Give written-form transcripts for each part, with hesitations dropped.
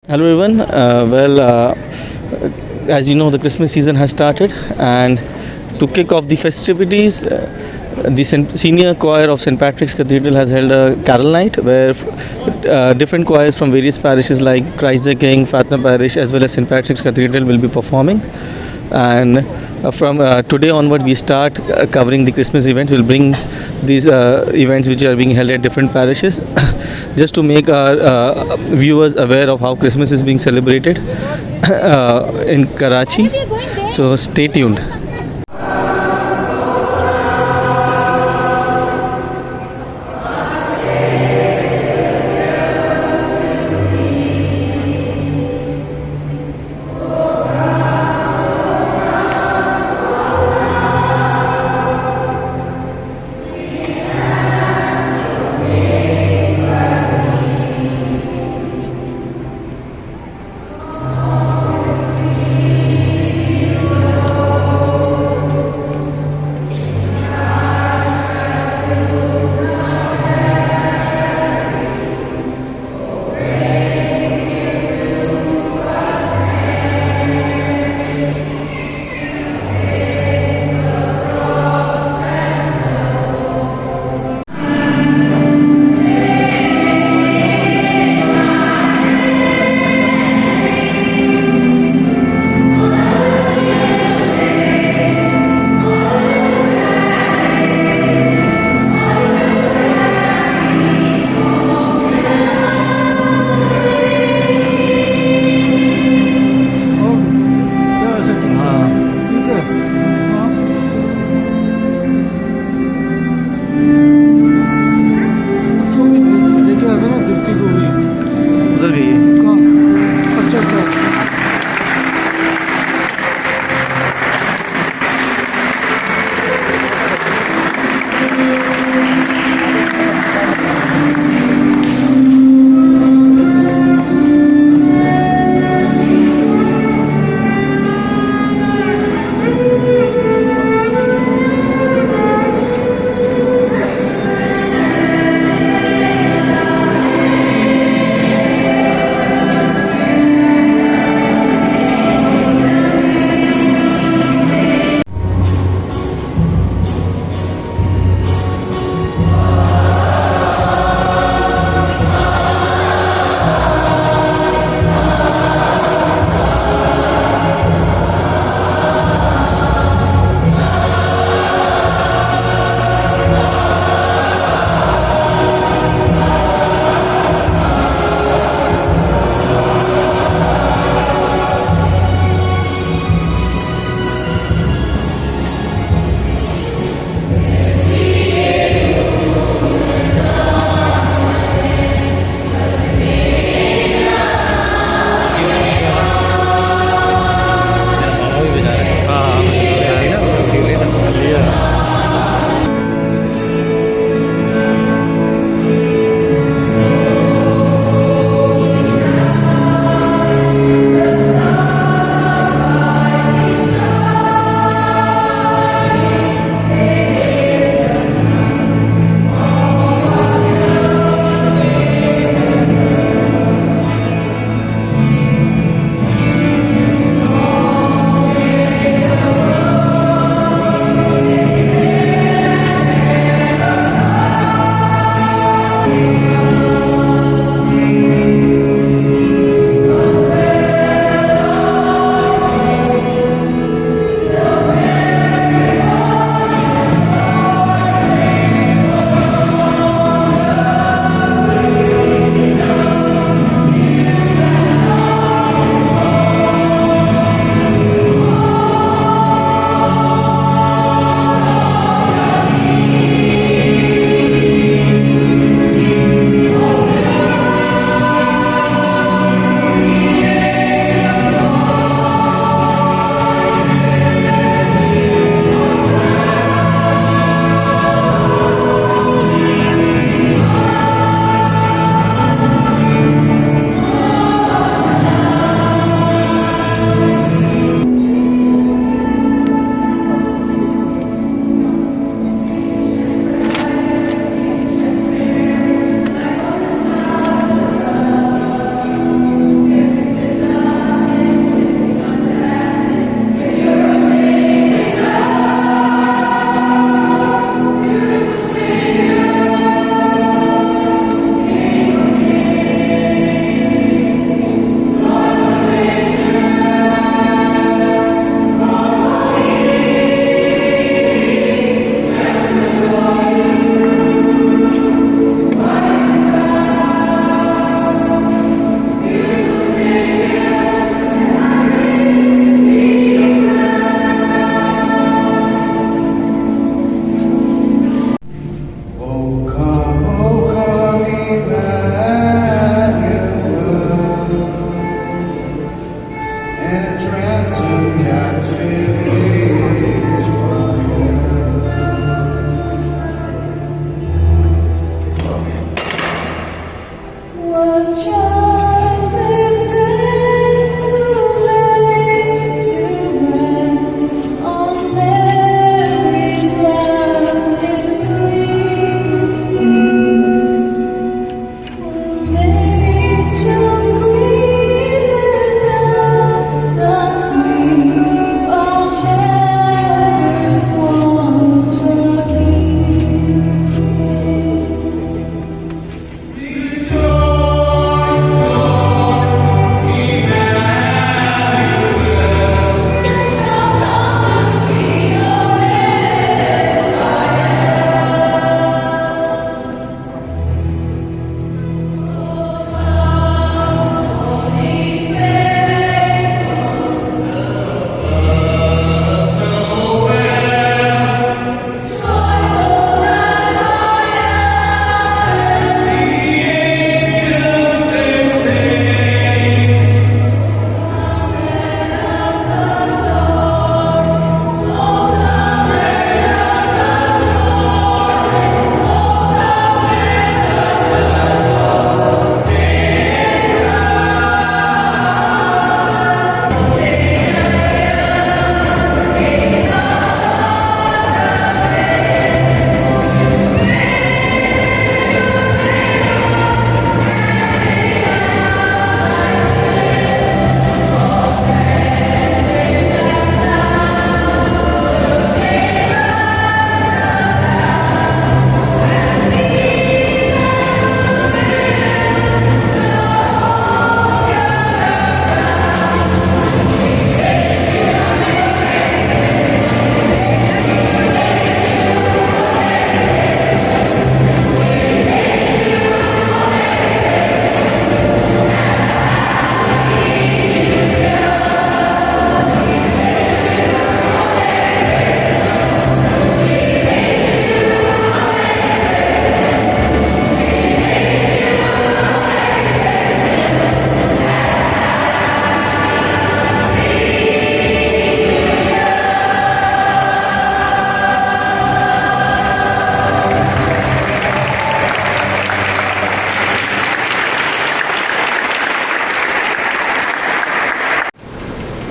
Hello everyone. As you know, the Christmas season has started, and to kick off the festivities, the senior choir of St. Patrick's Cathedral has held a carol night where different choirs from various parishes like Christ the King, Fatima Parish, as well as St. Patrick's Cathedral will be performing. And from today onward, we start covering the Christmas events. We'll bring these events which are being held at different parishes just to make our viewers aware of how Christmas is being celebrated in Karachi. So stay tuned.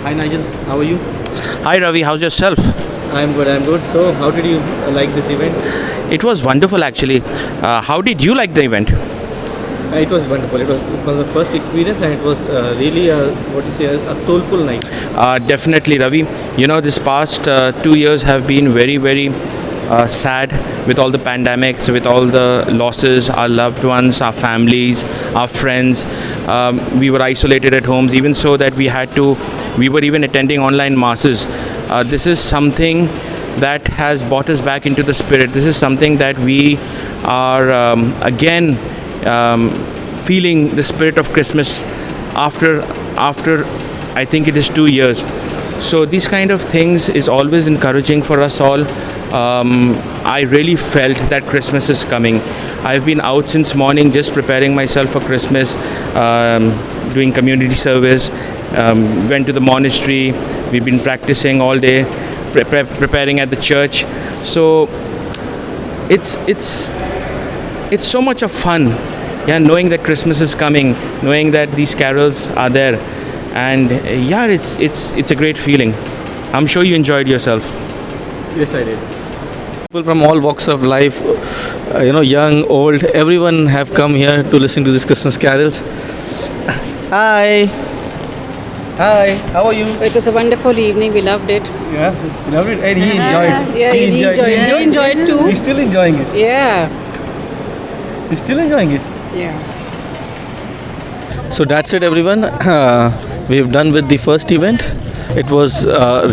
Hi Nigel, how are you? Hi Ravi, how's yourself? I'm good, I'm good. So, how did you like this event? It was wonderful actually. How did you like the event? It was wonderful. It was the first experience, and it was really a soulful night. Definitely, Ravi. You know, this past 2 years have been very, very sad with all the pandemics, with all the losses, our loved ones, our families, our friends. We were isolated at homes, even so that we were even attending online masses. This is something that has brought us back into the spirit. This is something that we are again feeling the spirit of Christmas after I think it is 2 years. So these kind of things is always encouraging for us all. I really felt that Christmas is coming. I've been out since morning just preparing myself for Christmas, doing community service, went to the monastery. We've been practicing all day, preparing at the church. So it's so much of fun, yeah, knowing that Christmas is coming, knowing that these carols are there, and yeah, it's a great feeling. I'm sure you enjoyed yourself. Yes, I did. People from all walks of life, young, old, everyone have come here to listen to these Christmas carols. Hi. Hi, how are you? It was a wonderful evening. We loved it. Yeah, loved it, and he enjoyed. Yeah, he enjoyed too. He's still enjoying it. Yeah. He's still enjoying it. Yeah. So that's it, everyone. We have done with the first event. It was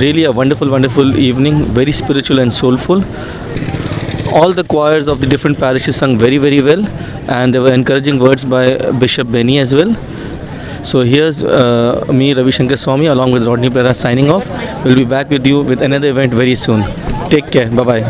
really a wonderful, wonderful evening, very spiritual and soulful. All the choirs of the different parishes sung very, very well, and there were encouraging words by Bishop Benny as well. So here's me, Ravi Shankar Swami, along with Rodney Pera signing off. We'll be back with you with another event very soon. Take care. Bye-bye.